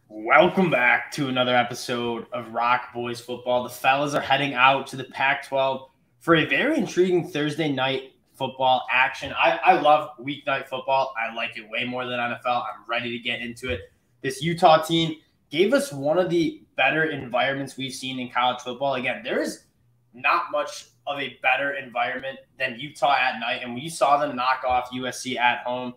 Welcome back to another episode of ROC Boys football. The fellas are heading out to the Pac-12 for a very intriguing Thursday night football action. I love weeknight football. I like it way more than NFL. I'm ready to get into it. This Utah team gave us one of the better environments we've seen in college football. Again, there is not much of a better environment than Utah at night, and we saw them knock off USC at home.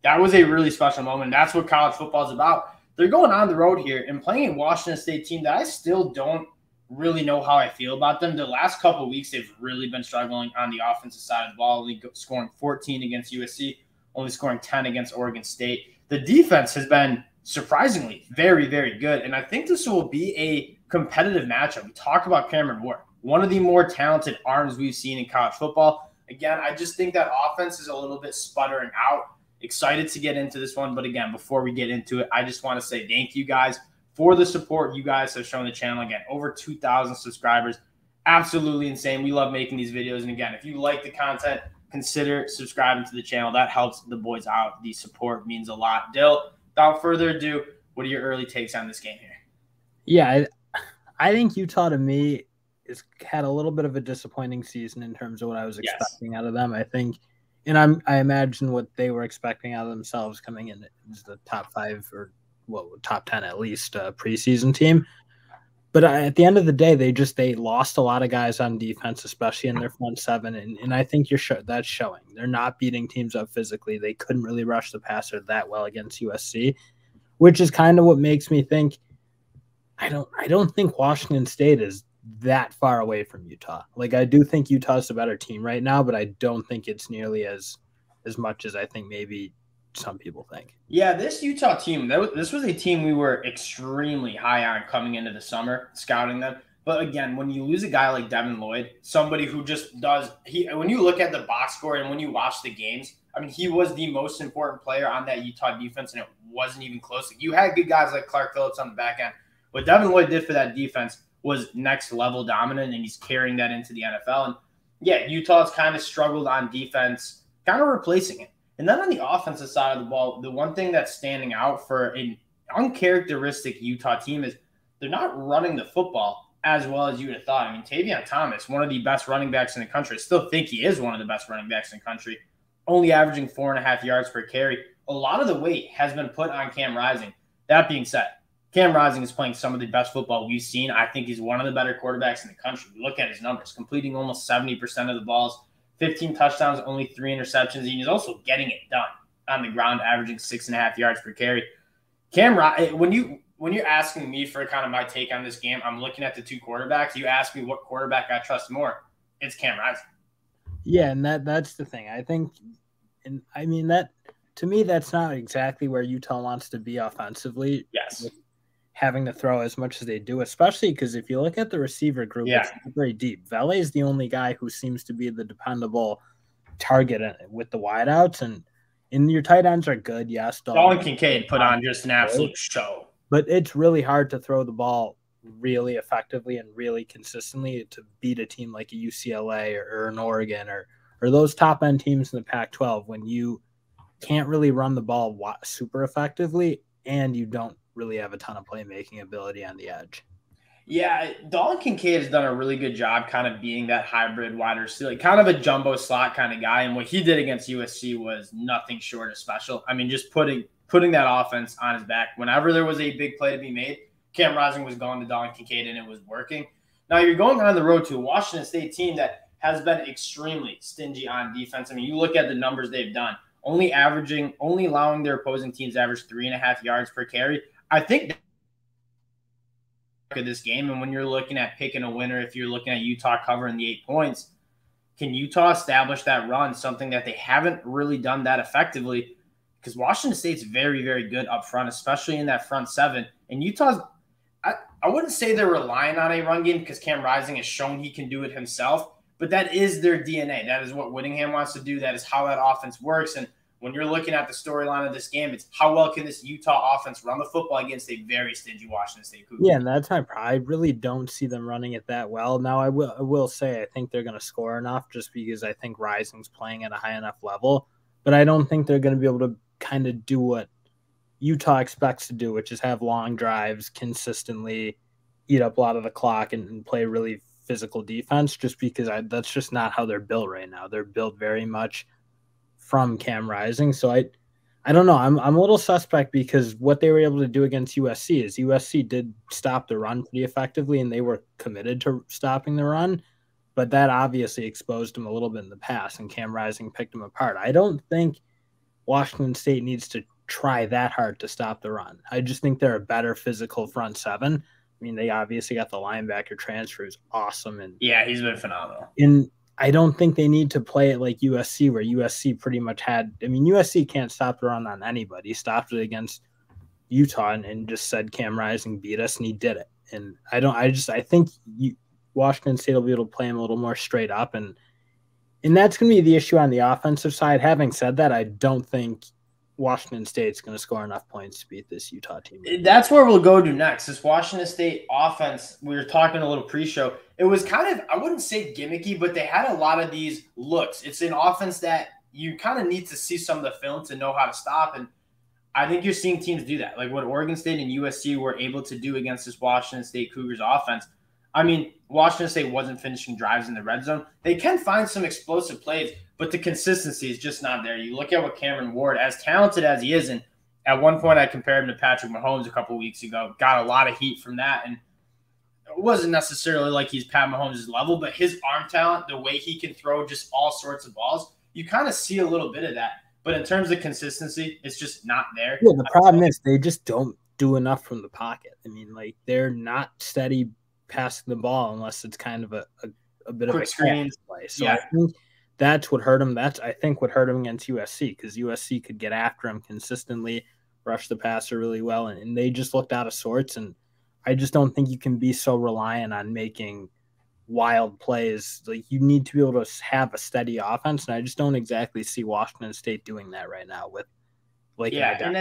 That was a really special moment. That's what college football is about. They're going on the road here and playing a Washington State team that I still don't really know how I feel about them. The last couple of weeks, they've really been struggling on the offensive side of the ball, only scoring 14 against USC, only scoring 10 against Oregon State. The defense has been surprisingly very, very good, and I think this will be a competitive matchup. We talk about Cameron Ward, one of the more talented arms we've seen in college football. Again, I just think that offense is a little bit sputtering out. Excited to get into this one. But again, before we get into it, I just want to say thank you guys for the support you guys have shown the channel. Again, over 2,000 subscribers. Absolutely insane. We love making these videos. And again, if you like the content, consider subscribing to the channel. That helps the boys out. The support means a lot. Dill, without further ado, what are your early takes on this game here? Yeah, I think Utah, to me, has had a little bit of a disappointing season in terms of what I was expecting out of them. I think – and I imagine what they were expecting out of themselves coming in as the top 5 or top 10 at least preseason team. But at the end of the day, they lost a lot of guys on defense, especially in their front seven, and I think that's showing. They're not beating teams up physically. They couldn't really rush the passer that well against USC, which is kind of what makes me think I don't think Washington State is that far away from Utah. Like, I do think Utah's a better team right now, but I don't think it's nearly as much as I think maybe some people think. Yeah, this Utah team, this was a team we were extremely high on coming into the summer, scouting them. But again, when you lose a guy like Devin Lloyd, somebody who just when you look at the box score and when you watch the games, I mean, he was the most important player on that Utah defense, and it wasn't even close. You had good guys like Clark Phillips on the back end. What Devin Lloyd did for that defense was next level dominant, and he's carrying that into the NFL. And yeah, Utah's kind of struggled on defense, kind of replacing it. And then on the offensive side of the ball, the one thing that's standing out for an uncharacteristic Utah team is they're not running the football as well as you would have thought. I mean, Tavion Thomas, one of the best running backs in the country, I still think he is one of the best running backs in the country, only averaging 4.5 yards per carry. A lot of the weight has been put on Cam Rising. That being said, Cam Rising is playing some of the best football we've seen. I think he's one of the better quarterbacks in the country. Look at his numbers, completing almost 70% of the balls, 15 touchdowns, only 3 interceptions. And he's also getting it done on the ground, averaging 6.5 yards per carry. When you're asking me for kind of my take on this game, I'm looking at the two quarterbacks. You ask me what quarterback I trust more, it's Cam Rising. Yeah, and that's the thing. I think, and I mean, that to me, that's not exactly where Utah wants to be offensively. Yes. Having to throw as much as they do, especially because if you look at the receiver group, it's very deep. Valet is the only guy who seems to be the dependable target with the wideouts, and your tight ends are good. Yes, Dalton Kincaid put on just an absolute show, but it's really hard to throw the ball really effectively and really consistently to beat a team like a UCLA or an Oregon or those top end teams in the Pac-12 when you can't really run the ball super effectively and you don't really have a ton of playmaking ability on the edge. Yeah, Dalton Kincaid has done a really good job kind of being that hybrid wide receiver, kind of a jumbo slot kind of guy. And what he did against USC was nothing short of special. I mean, just putting that offense on his back. Whenever there was a big play to be made, Cam Rising was going to Dalton Kincaid, and it was working. Now you're going on the road to a Washington State team that has been extremely stingy on defense. I mean, you look at the numbers they've done, only allowing their opposing teams to average 3.5 yards per carry. I think of this game, and when you're looking at picking a winner, if you're looking at Utah covering the 8 points, can Utah establish that run, something that they haven't really done that effectively? Because Washington State's very, very good up front, especially in that front seven. And Utah's, I wouldn't say they're relying on a run game because Cam Rising has shown he can do it himself, but that is their DNA. That is what Whittingham wants to do. That is how that offense works. And when you're looking at the storyline of this game, it's how well can this Utah offense run the football against a very stingy Washington State Cougars. Yeah, and that's my problem. I really don't see them running it that well. Now, I will say I think they're going to score enough just because I think Rising's playing at a high enough level, but I don't think they're going to be able to kind of do what Utah expects to do, which is have long drives, consistently eat up a lot of the clock and play really physical defense, just because that's just not how they're built right now. They're built very much from Cam Rising. So I don't know. I'm a little suspect because what they were able to do against USC is USC did stop the run pretty effectively, and they were committed to stopping the run, but that obviously exposed them a little bit in the pass, and Cam Rising picked them apart. I don't think Washington State needs to try that hard to stop the run. I just think they're a better physical front seven. I mean, they obviously got the linebacker transfer is awesome. And yeah, he's been phenomenal. And I don't think they need to play it like USC, where USC pretty much had – I mean, USC can't stop the run on anybody. He stopped it against Utah and just said Cam Rising beat us, and he did it. And I think Washington State will be able to play him a little more straight up. And that's going to be the issue on the offensive side. Having said that, I don't think Washington State's going to score enough points to beat this Utah team. That's where we'll go to next. This Washington State offense, we were talking a little pre-show. It was kind of, I wouldn't say gimmicky, but they had a lot of these looks. It's an offense that you kind of need to see some of the film to know how to stop. And I think you're seeing teams do that. Like what Oregon State and USC were able to do against this Washington State Cougars offense. I mean, Washington State wasn't finishing drives in the red zone. They can find some explosive plays, but the consistency is just not there. You look at what Cameron Ward, as talented as he is, and at one point I compared him to Patrick Mahomes a couple weeks ago, got a lot of heat from that, and it wasn't necessarily like he's Pat Mahomes' level, but his arm talent, the way he can throw just all sorts of balls, you kind of see a little bit of that. But in terms of consistency, it's just not there. Yeah, the problem is they just don't do enough from the pocket. I mean, like, they're not steady passing the ball unless it's kind of a bit quick of a screen play. So yeah. I think that's what hurt him. I think what hurt him against USC, because USC could get after him consistently, rush the passer really well, and they just looked out of sorts. And I just don't think you can be so reliant on making wild plays. Like, you need to be able to have a steady offense, and I just don't exactly see Washington State doing that right now with like and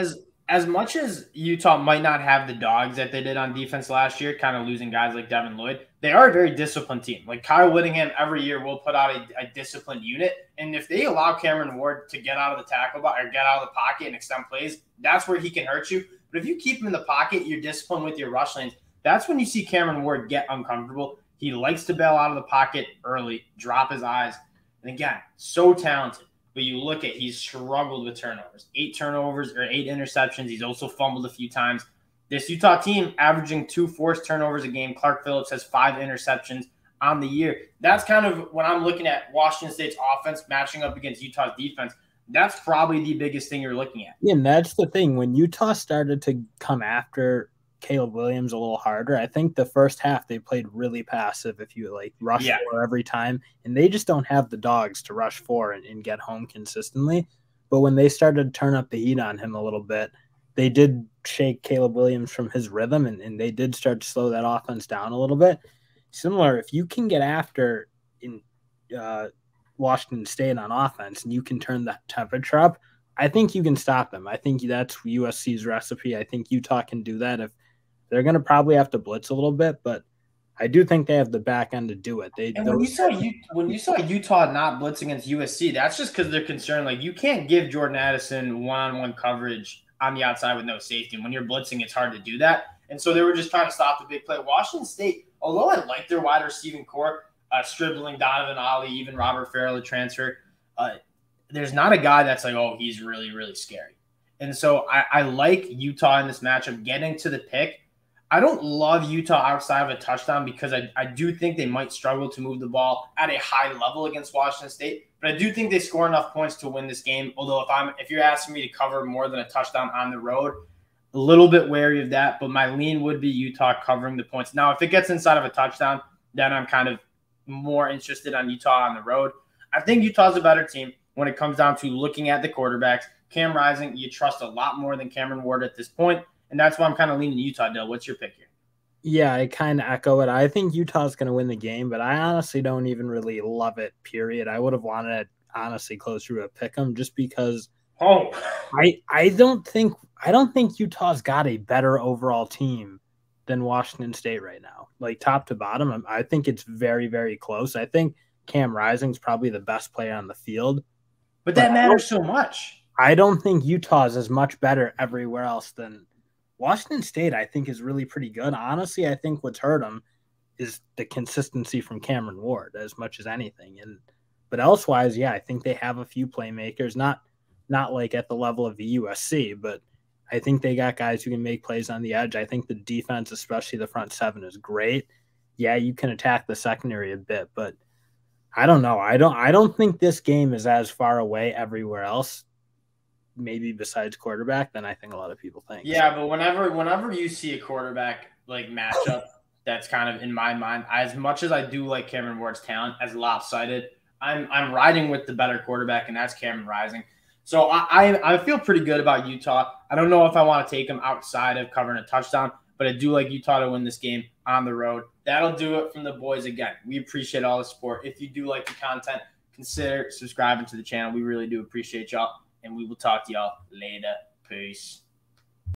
as much as Utah might not have the dogs that they did on defense last year, kind of losing guys like Devin Lloyd, they are a very disciplined team. Like Kyle Whittingham every year will put out a disciplined unit, and if they allow Cameron Ward to get out of the tackle box or get out of the pocket and extend plays, that's where he can hurt you. But if you keep him in the pocket, you're disciplined with your rush lanes. That's when you see Cameron Ward get uncomfortable. He likes to bail out of the pocket early, drop his eyes. And again, so talented. But you look at, he's struggled with turnovers. 8 turnovers or 8 interceptions. He's also fumbled a few times. This Utah team averaging 2 forced turnovers a game. Clark Phillips has 5 interceptions on the year. That's kind of when I'm looking at Washington State's offense matching up against Utah's defense. That's probably the biggest thing you're looking at. Yeah, and that's the thing. When Utah started to come after Caleb Williams a little harder, I think the first half they played really passive, if you like rush 4 every time, and they just don't have the dogs to rush 4 and get home consistently. But when they started to turn up the heat on him a little bit, they did shake Caleb Williams from his rhythm, and they did start to slow that offense down a little bit. Similar, if you can get after in Washington State on offense and you can turn that temperature up, I think you can stop them. I think that's USC's recipe. I think Utah can do that. If they're going to probably have to blitz a little bit, but I do think they have the back end to do it. When you saw Utah not blitz against USC, that's just because they're concerned. Like, you can't give Jordan Addison one-on-one coverage on the outside with no safety. And when you're blitzing, it's hard to do that. And so they were just trying to stop the big play. Washington State, although I like their wide receiving core, Stribling, Donovan Ollie, even Robert Farrell, the transfer, there's not a guy that's like, oh, he's really, really scary. And so I like Utah in this matchup getting to the pick. I don't love Utah outside of a touchdown because I do think they might struggle to move the ball at a high level against Washington State. But I do think they score enough points to win this game. Although if you're asking me to cover more than a touchdown on the road, a little bit wary of that. But my lean would be Utah covering the points. Now, if it gets inside of a touchdown, then I'm kind of more interested on Utah on the road. I think Utah's a better team when it comes down to looking at the quarterbacks. Cam Rising, you trust a lot more than Cameron Ward at this point. And that's why I'm kind of leaning Utah, Dill. What's your pick here? Yeah, I kind of echo it. I think Utah's going to win the game, but I honestly don't even really love it, period. I would have wanted it, honestly, closer to a pick 'em just because I don't think Utah's got a better overall team than Washington State right now. Like, top to bottom, I think it's very, very close. I think Cam Rising's probably the best player on the field. But that matters so much. I don't think Utah is as much better everywhere else than Washington State. I think is really pretty good. Honestly, I think what's hurt them is the consistency from Cameron Ward as much as anything. But elsewise, yeah, I think they have a few playmakers, not like at the level of the USC, but I think they got guys who can make plays on the edge. I think the defense, especially the front seven, is great. Yeah, you can attack the secondary a bit, but I don't know. I don't think this game is as far away everywhere else, maybe besides quarterback, than I think a lot of people think. Yeah, but whenever you see a quarterback like matchup that's kind of in my mind, as much as I do like Cameron Ward's talent as lopsided, I'm riding with the better quarterback, and that's Cameron Rising. So I feel pretty good about Utah. I don't know if I want to take them outside of covering a touchdown, but I do like Utah to win this game on the road. That'll do it from the boys again. We appreciate all the support. If you do like the content, consider subscribing to the channel. We really do appreciate y'all, and we will talk to y'all later. Peace.